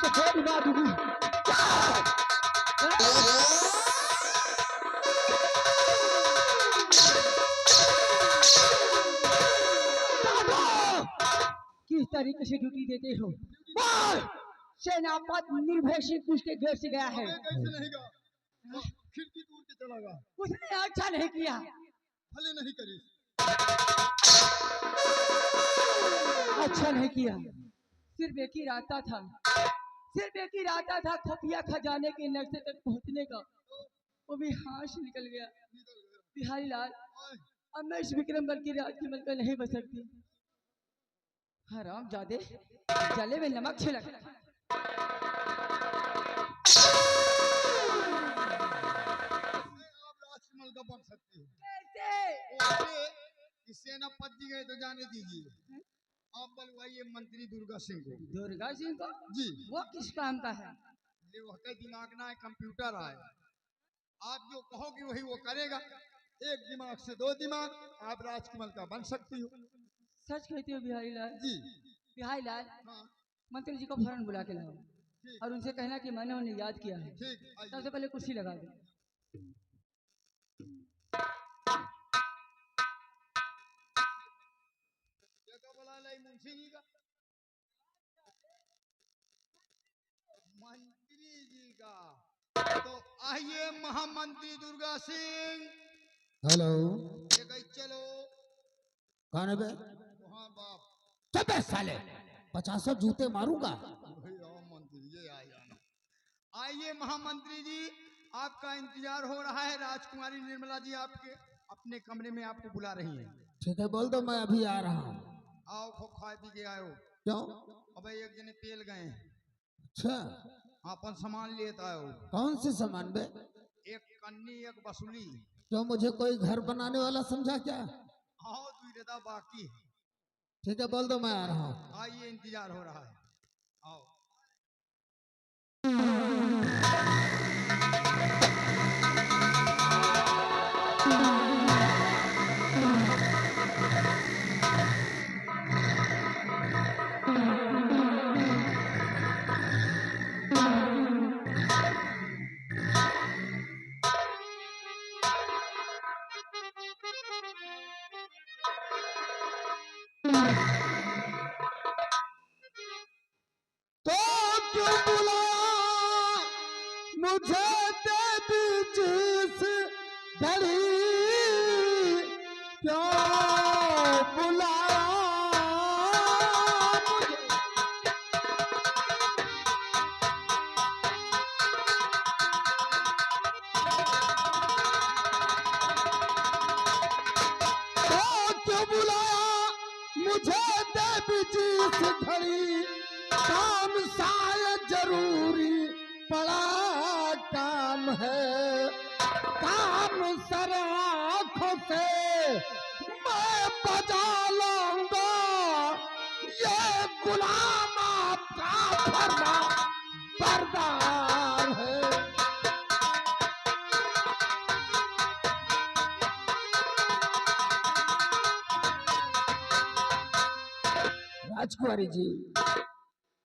तो गोली मार दूंगी। किस तरीके से ड्यूटी देते हो? सेनापति निर्भय सिंह उसके घर से गया है। कैसे नहीं गया? खिड़की तोड़ के चला गया। उसने अच्छा नहीं किया। भले नहीं करी। अच्छा नहीं किया। सिर्फ एक ही रास्ता था, सिर्फ एक ही रास्ता था खुफिया खजाने के नक्शे तक पहुंचने का। वो भी हाथ से निकल गया। बिहारी लाल, अब मैं इस विक्रमगढ़ की राजकमल का नहीं बच सकती। हराम जादे, जले में नमक छिड़क। आप राजकमल का बन सकती हो। कैसे? कि सेनापति गए तो जाने दीजिए। आप बुलवाइए मंत्री दुर्गा सिंह को। दुर्गा सिंह को? जी। वो किस काम का है? ये वह दिमाग ना है, कंप्यूटर है। आप जो कहोगे वही वो करेगा। एक दिमाग से दो दिमाग, आप राजकमल का बन सकती हो। सच कहते हो बिहारी लाल? जी। बिहारी लाल, हाँ। मंत्री जी को फौरन बुला के लाओ और उनसे कहना कि मैंने उन्हें याद किया है। ठीक। सबसे पहले कुर्सी लगा दो। मुंशी जी का, मंत्री जी का। तो आइए महामंत्री दुर्गा सिंह। हेलो। चलो। कौन है बे? हाँ बाप। चुप है साले, 50 जूते मारूंगा। मंत्री जी आइए महामंत्री जी, आपका इंतजार हो रहा है। राजकुमारी निर्मला जी आपके अपने कमरे में आपको बुला रही हैं। ठीक है, बोल दो मैं अभी आ रहा हूँ। आओ खूब खाए पी के आयो। क्यों? अब एक जने पेल गए। अच्छा, अपन सामान लेता आयो। कौन से सामान बे? एक कन्नी एक बसुली। क्यों, मुझे कोई घर बनाने वाला समझा क्या? आओ दुईदा बाकी। ठीक है, बोल दो मैं आ रहा हूँ। आइए, इंतजार हो रहा है। आओ। तो क्यों बुलाया मुझे देवी जिस घड़ी, क्यों बुलाया मुझे? तो क्यों बुलाया मुझे देवी जिस घड़ी, काम साय जरूरी बड़ा काम है। काम सर आँखों से मैं बजा लूंगा, ये गुलाम आपका फरमा बरदार है। राजकुमारी जी,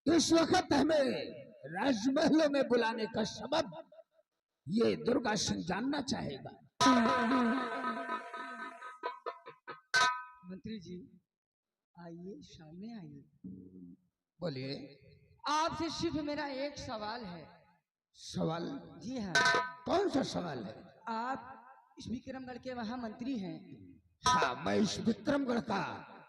इस वक्त हमें राजमहलों में बुलाने का सबब ये दुर्गा सिंह जानना चाहेगा। मंत्री जी आइए, सामने आइए। बोलिए। आपसे सिर्फ मेरा एक सवाल है। सवाल? जी हाँ। कौन सा सवाल है? आप इस विक्रमगढ़ के वहाँ मंत्री हैं? हाँ, मैं इस विक्रमगढ़ का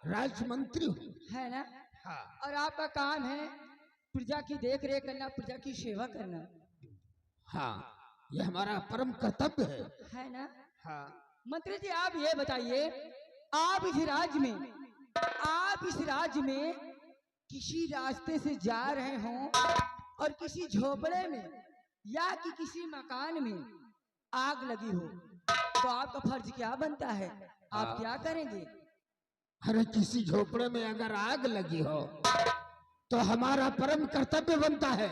राजमंत्री हूँ। है ना? हाँ। और आपका काम है प्रजा की देख रेख करना, प्रजा की सेवा करना। हाँ, ये हमारा परम कर्तव्य है ना? हाँ। मंत्री जी आप ये बताइए, आप इस राज्य में किसी रास्ते से जा रहे हों और किसी झोपड़े में या कि किसी मकान में आग लगी हो, तो आपका फर्ज क्या बनता है? आप क्या करेंगे? अरे किसी झोपड़े में अगर आग लगी हो तो हमारा परम कर्तव्य बनता है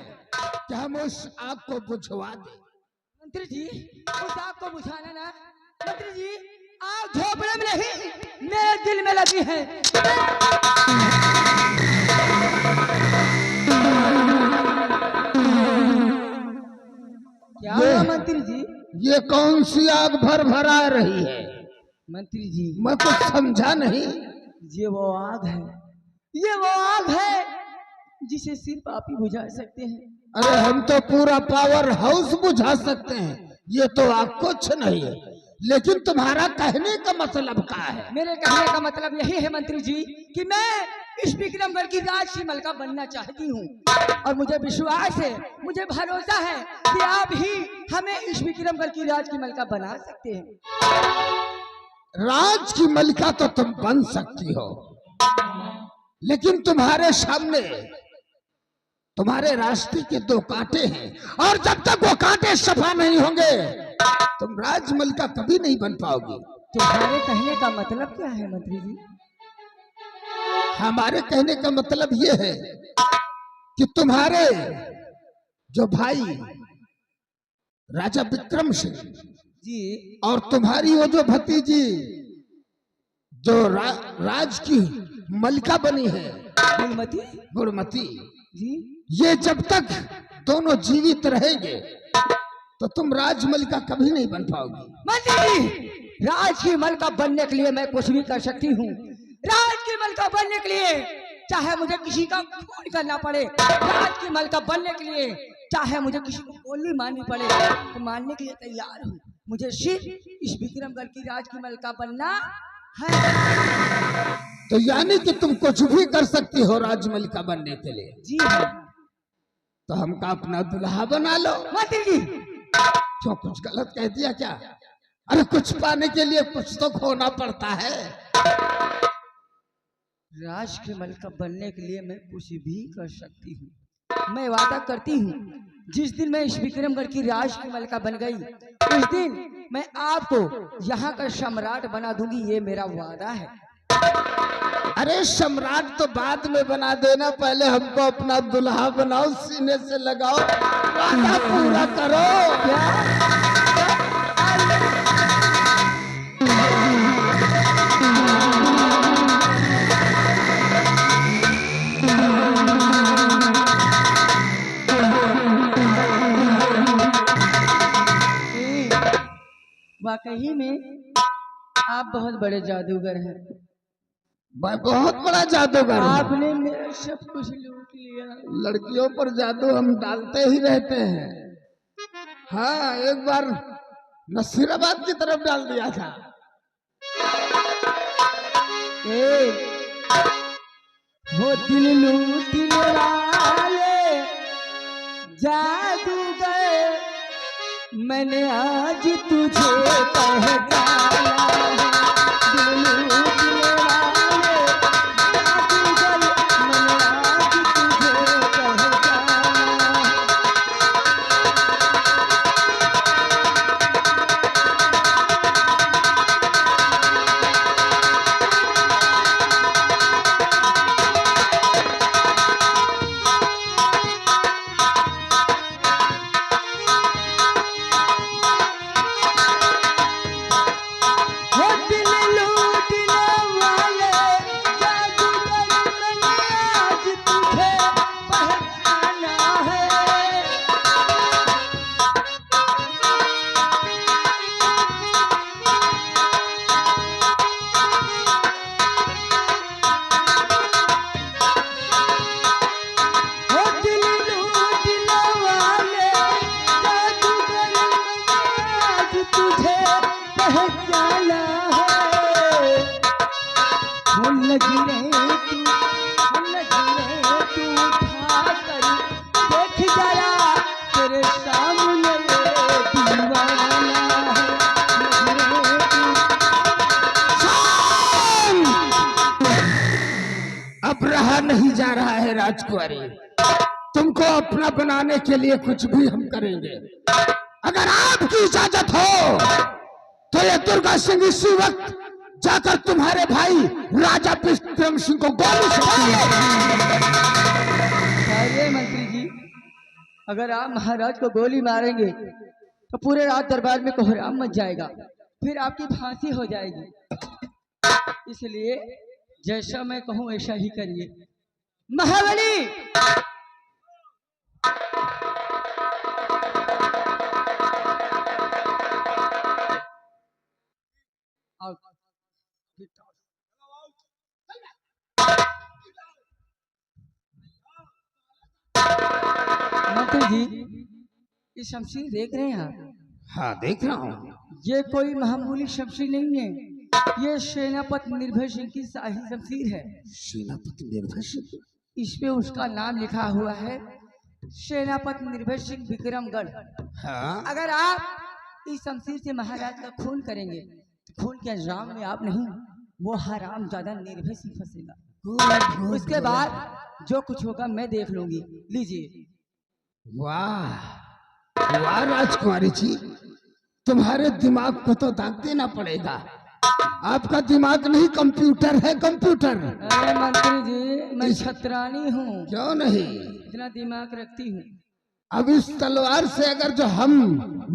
कि हम उस आग को बुझवा दें। मंत्री जी उस आग को बुझाना ना, मंत्री जी आग झोपड़े में नहीं मेरे दिल में लगी है। ये कौन सी आग भर भरा रही है? मंत्री जी, मैं कुछ समझा नहीं। ये वो आग है, ये वो आग है जिसे सिर्फ आप ही बुझा सकते हैं। अरे हम तो पूरा पावर हाउस बुझा सकते हैं, ये तो आग कुछ नहीं है। लेकिन तुम्हारा कहने का मतलब क्या है? मेरे कहने का मतलब यही है मंत्री जी कि मैं इस विक्रमगढ़ की राजमलका बनना चाहती हूँ, और मुझे विश्वास है, मुझे भरोसा है कि आप ही हमें इस विक्रमगढ़ की राजमलका बना सकते हैं। राज की मलिका तो तुम बन सकती हो, लेकिन तुम्हारे सामने तुम्हारे रास्ते के 2 कांटे हैं, और जब तक वो कांटे सफा नहीं होंगे तुम राजमलिका कभी नहीं बन पाओगी। तुम्हारे कहने का मतलब क्या है मंत्री जी? हमारे कहने का मतलब ये है कि तुम्हारे जो भाई राजा विक्रम सिंह जी और तुम्हारी वो जो भतीजी जो राज की मलिका बनी है गुणमती गुणमती, जी, ये जब तक दोनों जीवित रहेंगे तो तुम राजमलिका कभी नहीं बन पाओगी। मंत्री जी, राज की मलका बनने के लिए मैं कुछ भी कर सकती हूँ। राज की मलका बनने के लिए चाहे मुझे किसी का खून करना पड़े, राज की मलका बनने के लिए चाहे मुझे किसी को गोली मारनी पड़े तो मारने के लिए तैयार हूँ। मुझे सिर्फ इस विक्रमगढ़ की राज की मलका बनना है। तो यानी कि तुम कुछ भी कर सकती हो राजमलिका बनने के लिए? जी हाँ। तो हमका अपना दुल्हा बना लो। मंत्री जी, क्यों, कुछ गलत कह दिया क्या? अरे कुछ पाने के लिए कुछ तो खोना पड़ता है। राज की मलका बनने के लिए मैं कुछ भी कर सकती हूँ। मैं वादा करती हूँ, जिस दिन मैं इस विक्रमगढ़ की राज की मलका बन गई उस दिन मैं आपको यहाँ का सम्राट बना दूंगी, ये मेरा वादा है। अरे सम्राट तो बाद में बना देना, पहले हमको अपना दुल्हा बनाओ, सीने से लगाओ, वादा पूरा करो। वाकई में आप बहुत बड़े जादूगर हैं। मैं बहुत बड़ा जादूगर हूं। आपने मेरा सब कुछ लूट लिया। लड़कियों पर जादू हम डालते ही रहते हैं। हाँ, एक बार नसीराबाद की तरफ डाल दिया था। वो दिल लूटने वाले जादूगर, मैंने आज तुझे पहचाना है। दिल लूटने वाले जादूगर, मैंने आज तुझे पहचाना। वो दिल लूटने वाले जादूगर, मैंने आज तुझे पहचाना है। वो दिल लूटने वाले जादूगर, मैंने आज तुझे पहचाना है। वो नजरे तू उठा कर देख जरा, तेरे सामने ये दीवाना है। नजरे अब रहा नहीं जा रहा है राजकुमारी, तुमको अपना बनाने के लिए कुछ भी हम करेंगे। अगर आपकी इजाजत हो तो ये दुर्गा सिंह इसी वक्त जाकर तुम्हारे भाई राजा विक्रम सिंह को गोली से अरे मंत्री जी, अगर आप महाराज को गोली मारेंगे तो पूरे रात दरबार में कोहराम मच जाएगा, फिर आपकी फांसी हो जाएगी। इसलिए जैसा मैं कहूँ ऐसा ही करिए। महाबली, मंत्री जी, ये शमशीर देख रहे हैं आप? हाँ देख रहा हूँ। ये कोई मामूली शमशीर नहीं है, ये सेनापति निर्भय सिंह की शाही शमशीर है। सेनापति निर्भय सिंह? इस पे उसका नाम लिखा हुआ है, सेनापति निर्भय सिंह विक्रमगढ़। हाँ। अगर आप इस शमशीर से महाराज का खून करेंगे तो खून के अंजाम में आप नहीं, वो हराम ज्यादा निर्भय सिंह फंसेगा। उसके बाद जो कुछ होगा मैं देख लूंगी। लीजिए। वाह वाह राजकुमारी जी, तुम्हारे दिमाग को तो दाग देना पड़ेगा। आपका दिमाग नहीं कंप्यूटर है, कंप्यूटर। अरे मंत्री जी, मैं छतरानी हूँ। क्यों नहीं? इतना दिमाग रखती हूँ। अब इस तलवार से अगर जो हम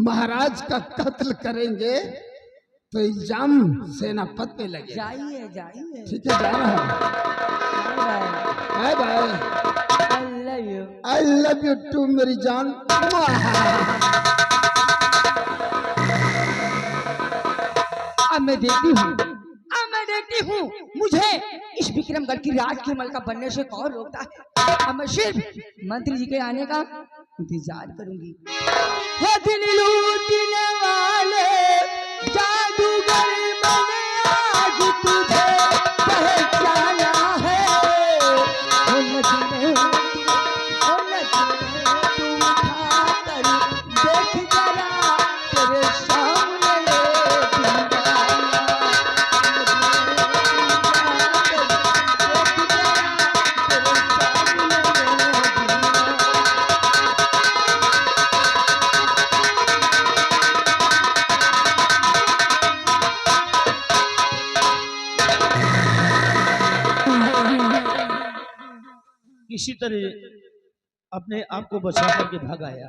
महाराज का कत्ल करेंगे तो इल्जाम सेनापति पे लगे। जाइए जाइए। ठीक है, जा रहा हूँ। Bye bye. I love you too मेरी जान। अब मैं देखती हूँ मुझे इस विक्रमगढ़ की राजकमल का बनने से कौन रोकता है। अब मैं सिर्फ मंत्री जी के आने का इंतजार करूंगी। हो दिल लूटने वाले जादूगर, मैंने आज तुझे पहचाना है। हो नजरे तू उठाकर देख जरा तेरे सामने किसी तरह अपने आप को बचा करके भाग आया,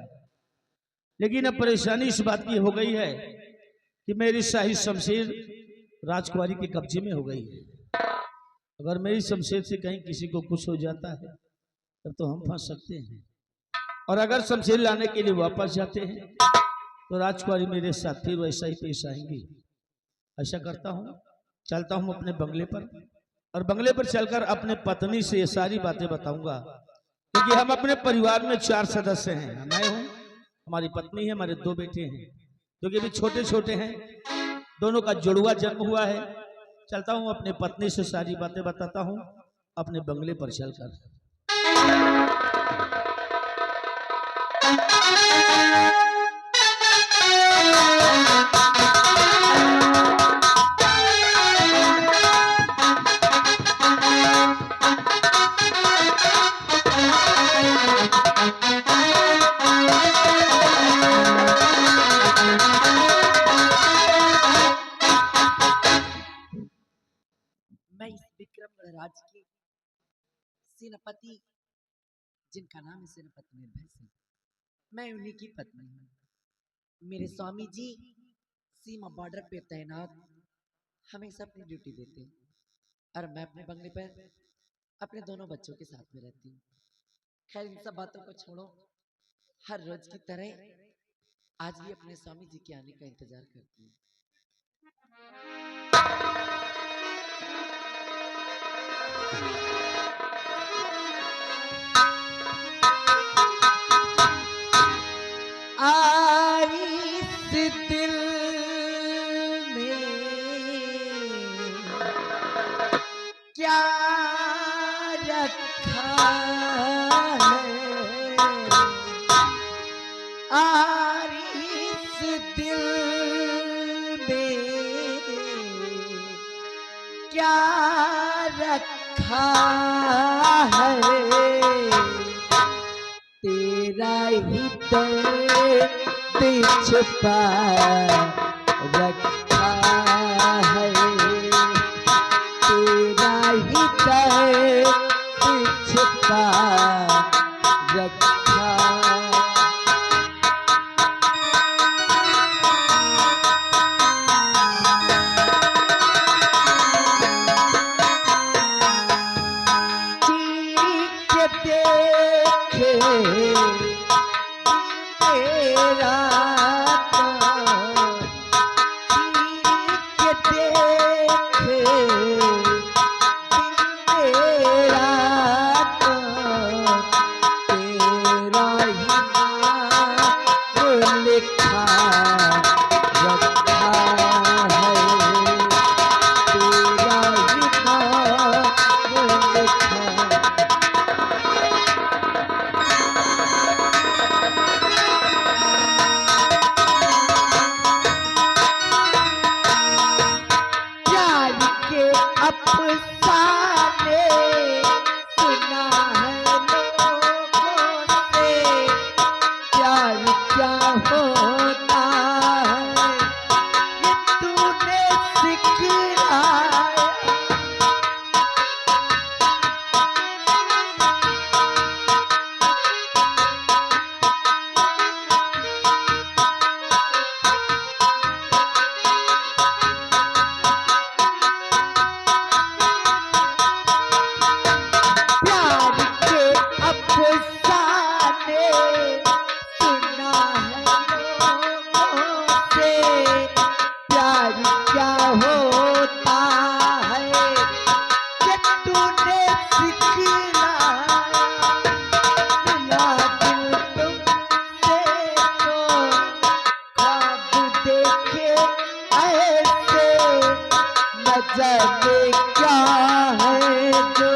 लेकिन अब परेशानी इस बात की हो गई है कि मेरी शाही शमशीर राजकुमारी के कब्जे में हो गई है। अगर मेरी शमशीर से कहीं किसी को कुछ हो जाता है तब तो हम फंस सकते हैं, और अगर शमशीर लाने के लिए वापस जाते हैं तो राजकुमारी मेरे साथ फिर वैसा ही पेश आएंगी। ऐसा करता हूँ, चलता हूँ अपने बंगले पर, और बंगले पर चलकर अपने पत्नी से ये सारी बातें बताऊंगा, क्योंकि हम अपने परिवार में 4 सदस्य हैं। मैं हूँ, हमारी पत्नी है, हमारे 2 बेटे हैं जो कि अभी छोटे छोटे हैं, दोनों का जुड़वा जन्म हुआ है। चलता हूँ अपने पत्नी से सारी बातें बताता हूँ अपने बंगले पर चलकर। मैं इस विक्रमगढ़ राज के सेनापति, जिनका नाम है सेनापति निर्भय सिंह, मैं उन्हीं की पत्नी हूँ। मेरे स्वामी जी सीमा बॉर्डर पे तैनात हमेशा अपनी ड्यूटी देते हैं, और मैं अपने बंगले पर अपने दोनों बच्चों के साथ में रहती हूँ। खैर, इन सब बातों को छोड़ो, हर रोज की तरह आज भी अपने स्वामी जी के आने का इंतजार करती हूँ। इस दिल में क्या रखा है, इस दिल में क्या रखा है, तेरा ही दर्द छुपा रखा है, तेरा ही दर्द छुपा रखा। चीख देखे तेरा चीख देखे अफसाने सुना है लोगों से, प्यार क्या होता है ये तूने सिखलाया। प्यार के अफसाने सुना है लोगों से, प्यार क्या होता है ये तूने सिखलाया। मिला दिल तुमसे तो ख्वाब देखे ऐसे, न जाने क्या है जो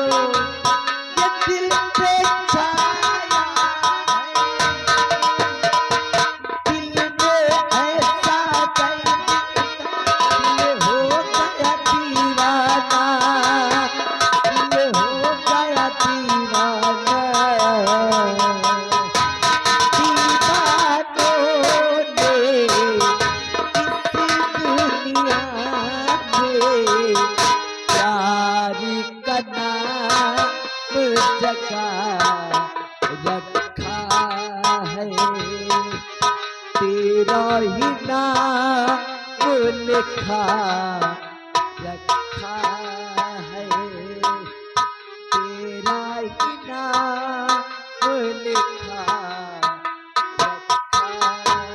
ये दिल पे छाया है। दिल में ऐसा दिल हो गया दीवाना, दिल हो गया दीवाना। दीवानों ने इस दुनिया में प्यार का नाम जगा रखा है, तेरा ही नाम लिखा रखा है, तेरा ही नाम लिखा रखा है।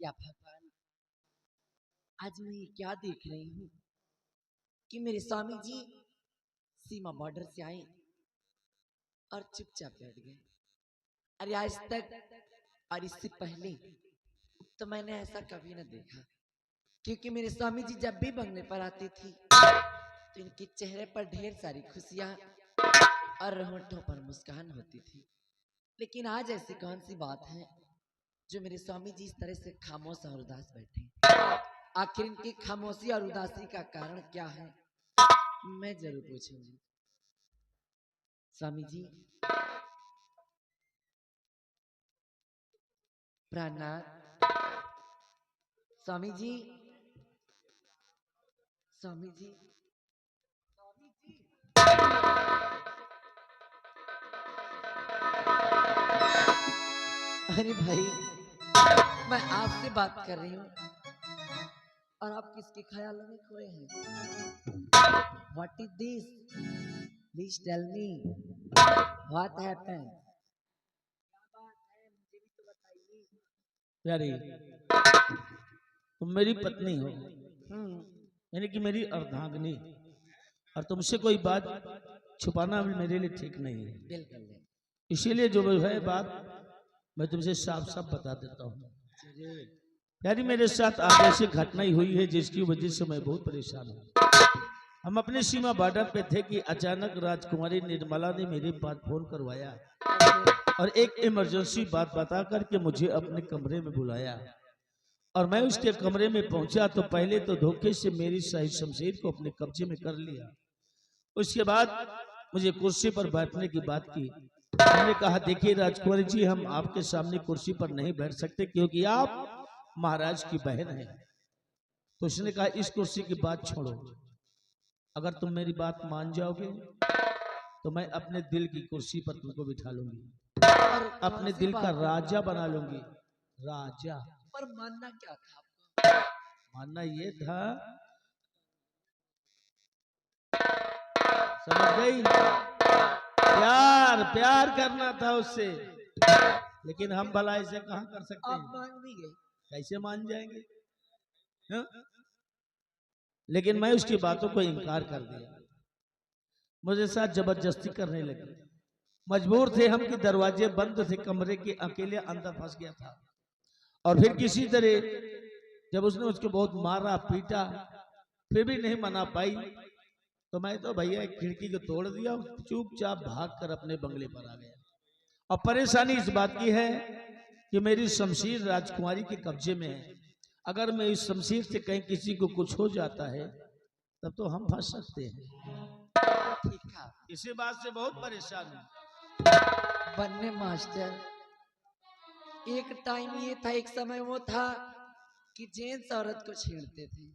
या भगवान, आज मैं ये क्या देख रही हूँ कि मेरे स्वामी जी सीमा बॉर्डर से आए और चुपचाप बैठ गए। अरे आज तक और इससे पहले तो मैंने ऐसा कभी न देखा, क्योंकि मेरे स्वामी जी जब भी बंगले पर आती थी तो इनके चेहरे पर ढेर सारी खुशियां और होठों पर मुस्कान होती थी। लेकिन आज ऐसी कौन सी बात है जो मेरे स्वामी जी इस तरह से खामोश और उदास बैठे? आखिर इनकी खामोशी और उदासी का कारण क्या है, मैं जरूर पूछूंगी। स्वामी जी प्राणनाथ, स्वामी जी, स्वामी जी, स्वामी जी। अरे भाई, मैं आपसे बात कर रही हूँ और आप किसके ख्याल में खोए हैं? What is this? Please tell me. What happened? प्यारी, तुम मेरी पत्नी हो, यानी कि मेरी अर्धांगिनी, और तुमसे कोई बात छुपाना भी मेरे लिए ठीक नहीं है। बिल्कुल। इसीलिए जो है बात मैं तुमसे साफ साफ बता देता हूँ। प्यारी, मेरे साथ आज ऐसी घटना ही हुई है जिसकी वजह से मैं बहुत परेशान हूँ। हम अपने सीमा बॉर्डर पे थे कि अचानक राजकुमारी निर्मला ने मेरे पास फोन करवाया और एक इमरजेंसी बात बता करके मुझे अपने कमरे में बुलाया, और मैं उसके कमरे में पहुंचा तो पहले तो धोखे से मेरी शाही शमशीर को अपने कब्जे में कर लिया। उसके बाद मुझे कुर्सी पर बैठने की बात की। मैंने कहा, देखिए राजकुमारी जी, हम आपके सामने कुर्सी पर नहीं बैठ सकते क्योंकि आप महाराज की बहन हैं। तो उसने कहा, इस कुर्सी की बात छोड़ो, अगर तुम मेरी बात मान जाओगे तो मैं अपने दिल की कुर्सी पर तुमको बिठा लूंगी और अपने दिल का राजा बना लूंगी। राजा। पर मानना क्या था आपको? मानना ये था, समझ गई, प्यार प्यार करना था उससे। लेकिन हम भला इसे कहाँ कर सकते आप हैं? मान भी गए? कैसे मान जाएंगे? हा? लेकिन मैं उसकी बातों को इनकार कर दिया। मुझे साथ जबरदस्ती करने लगे। मजबूर थे हम कि दरवाजे बंद थे कमरे के, अकेले अंदर फंस गया था। और फिर किसी तरह जब उसने उसको बहुत मारा पीटा फिर भी नहीं मना पाई, तो मैं तो भैया एक खिड़की को तोड़ दिया, चुपचाप भागकर अपने बंगले पर आ गया। और परेशानी इस बात की है कि मेरी शमशीर राजकुमारी के कब्जे में है। अगर मैं इस शमशीर से कहीं किसी को कुछ हो जाता है तब तो हम फंस सकते हैं। ठीक है इसी बात से बहुत परेशान हूँ। बनने मास्टर, एक टाइम ये था, एक समय वो था कि जेंट्स औरत को छेड़ते थे,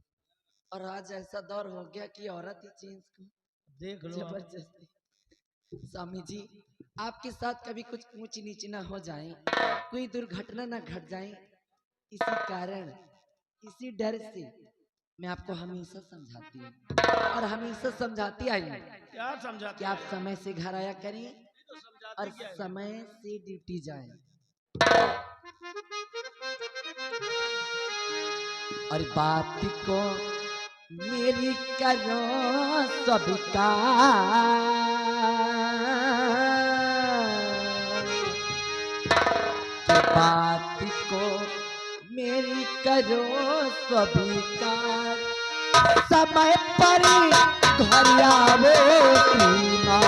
और आज ऐसा दौर हो गया कि औरत ही जेंट्स को देख लो आप। जबरदस्ती। स्वामी जी, आपके साथ कभी कुछ ऊंच नीच ना हो जाए, कोई दुर्घटना ना घट जाए, इसी कारण, इसी डर से मैं आपको हमेशा समझाती हूँ और हमेशा समझाती आई हूँ क्या समझा कि आप समय से घर आया करें और समय से ड्यूटी जाएं। और बात को मेरी करो स्वीकार, बात को मेरी करो स्वीकार, समय पर घर आवो सीमा।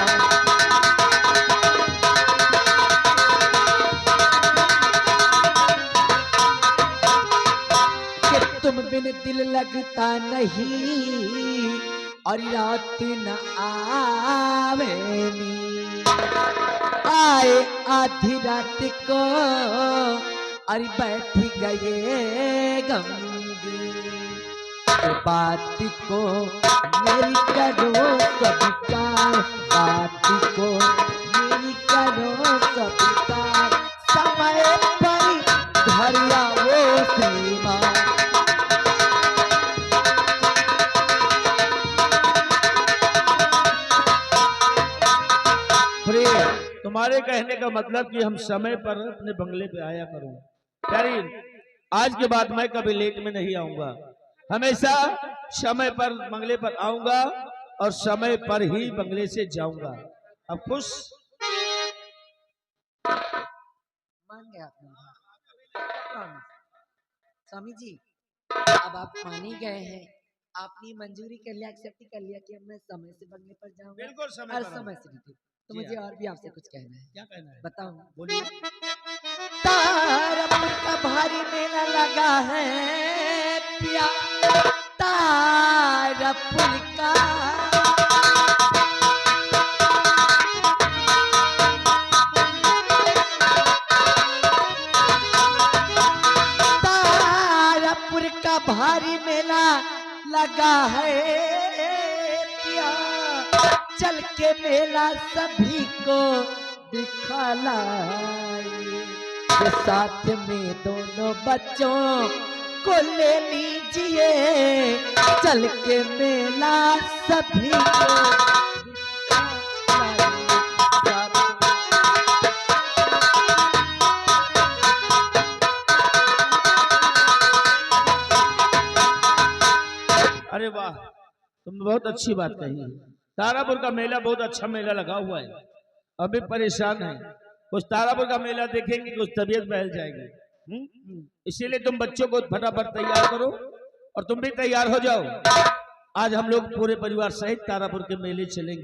कि तुम बिन दिल लगता नहीं और रात न आवेनी, आए आधी रात को अरे बैठ गए गंगी। बात को मेरी करो स्वीकार, बात को मेरी करो स्वीकार, समय पर घर आवो सीमा। तुम्हारे कहने का मतलब कि हम समय पर अपने बंगले पे आया करूं। प्यारी, आज के बाद मैं कभी लेट में नहीं आऊंगा, हमेशा समय पर बंगले पर आऊंगा और समय पर ही बंगले से जाऊंगा। अब खुश? मान गया आपने। स्वामी जी, अब आप मान ही गए हैं, आपने मंजूरी कर लिया, एक्सेप्ट कर लिया कि अब मैं समय से बंगले पर जाऊंगा। बिल्कुल समय हर पर समय से ड्यूटी। तो जी मुझे हाँ। और भी आपसे कुछ कहना है। क्या कहना है? बताओ। बोलिए। तारपुर का भारी मेला लगा है पिया, तारपुर का तारपुर का भारी मेला लगा है पिया, चल के मेला सभी को दिखलाइए। साथ में दोनों बच्चों को ले लीजिए, चल के मेला सभी को अरे वाह, तुमने बहुत अच्छी बात कही। तारापुर का मेला बहुत अच्छा मेला लगा हुआ है। अभी परेशान है, कुछ तारापुर का मेला देखेंगे, कुछ तबीयत बहल जाएगी। इसीलिए तुम बच्चों को फटाफट तैयार करो और तुम भी तैयार हो जाओ। आज हम लोग पूरे परिवार सहित तारापुर के मेले चलेंगे।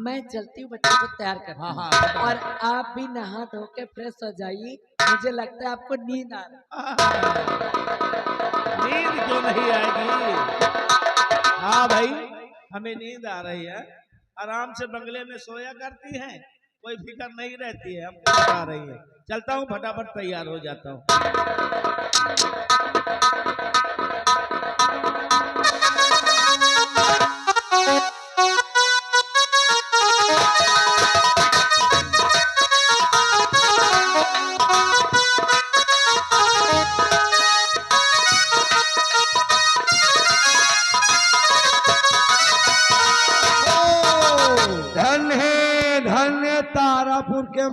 मैं चलती हूँ, बच्चों को तैयार कर। हाँ, और आप भी नहा धो के फ्रेश हो जाइए, मुझे लगता है आपको नींद आ रही। नींद क्यों नहीं आएगी? हाँ भाई, हमें नींद आ रही है, आराम से बंगले में सोया करती हैं, कोई फिक्र नहीं रहती है। हमको आ रही है, चलता हूँ, फटाफट तैयार हो जाता हूँ। धन्य तारापुर के